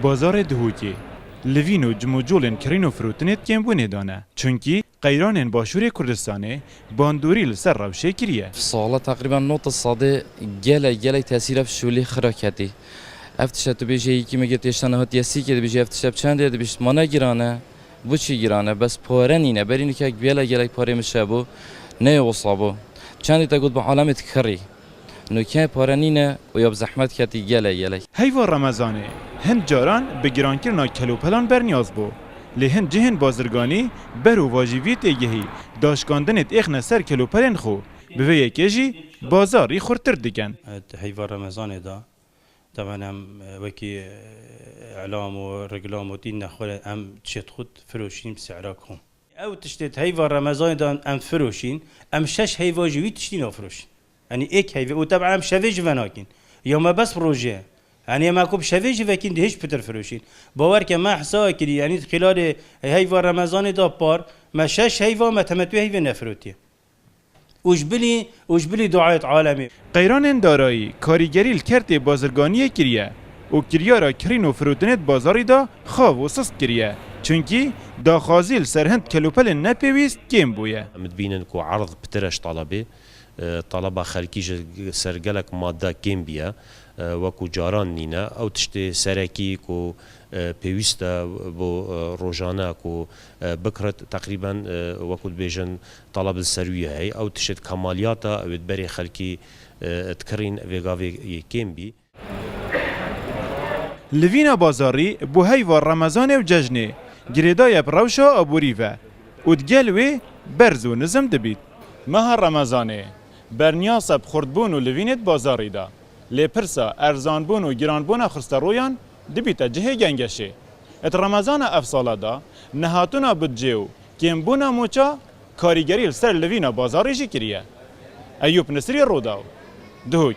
بازار دهوکی لوین و جموجولن کرین و فروتنت کم بونه دانه چونکی قیران باشور کردستانه باندوری لسر روشه کریه سالا تقریبا نوت الصادي جل تأثيره في شولي خراكتي افتش تو بيجي يكي مگه اشتنه هات يسي که بيجي افتش چند ده بيش مانا گرانه بو چی گرانه بس پارنینه برینه که گله پاره میشه بو نه وصابو چند تا گفت به عالمت کری نوکه پارنینه و یا زحمت کتی گله هیوا رمضانه هند جاران به گرانکرنا کلوپلان برنیاز بو لی هند جهن بازرگانی برو واجبیت ایگهی داشکاندنت اخنه سر کلوپلن خو به وی یکیجی بازاری خورتر دیگن هیوا رمضانه دا طبعا هم وکی اعلام و رقلام و دین نخوره هم تشت خود فروشین بسعرا کم او تشتت هیوا رمضان دا هم فروشین هم شش هیوا جوی تشتین افروشین يعني ایک هیوا و طبعا هم شوی جواناکین یا ما بس پروژه يعني ما كوب شوی جوکین دهش بتر فروشین باور که ما حساب کردی يعني خلال هیوا رمضان دا پار ما شش هیوا ما تمتوی هیوا نفروتیه وش بلی دعایت عالمی قیران دارایی کاریگری کرت بازرگانی کریه و کریارا کرین و فروتنت بازاری دا خواه و سست کریه چونکی دا خازیل سرهند کلوپل نپیویست کم بویه متبینن که عرض بترش طلبه خلکی سرگلک ماده کم بیه وکو جاران نینه او تشت سرکی کو پیوسته بو روزانه کو بکرت تقریبا وکو بیجن طلب السرویه هی او تشت کمالیاتا او بری خلکی تکرین وگاوی کم بی لوینا بازاری بو هیوا رمضان و ججنه گریدای پروشا ابوریوه و دگلوی برزو نظم دبید ماه رمضانه برنیاس بخوردبون و لوینت بازاری دا لپرسا ارزانبون و گرانبون خسترویان دبیتا جه گنگشه ات رمضان افساله دا نهاتونا بدجیو کمبونا موچا کاریگری سر لوینا بازاری جی کریه ایوب نصری روداو دهوک